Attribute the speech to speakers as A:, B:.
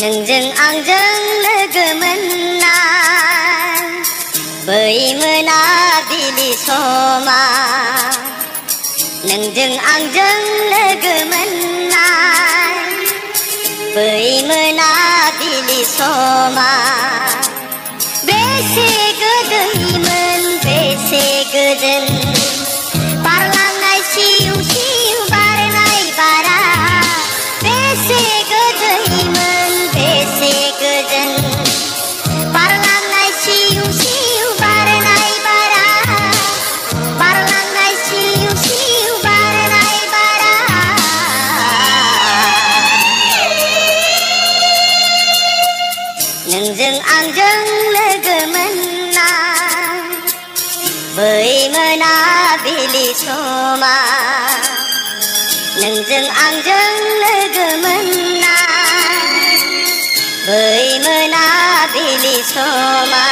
A: नोंजों आंजों लोगो मोननाय बै मोनाबिलि समा नोंजों आंजों लोगो मोननाय बै मोनाबिलि समा बेसे गोदैमोन बेसे गोजोन बारलांनाय सिउ सिउ बारनाय बारा बेसे गोदैमोन बेसे गोजोन बारलांनाय सिउ सिउ बारनाय बारा बारलांनाय सिउ सिउ बारनाय बारा नोंजों आंजों लोगो मोननाय बै मोनाबिलि समा नोंजों आंजों लोगो मोननाय बै मोनाबिलि समा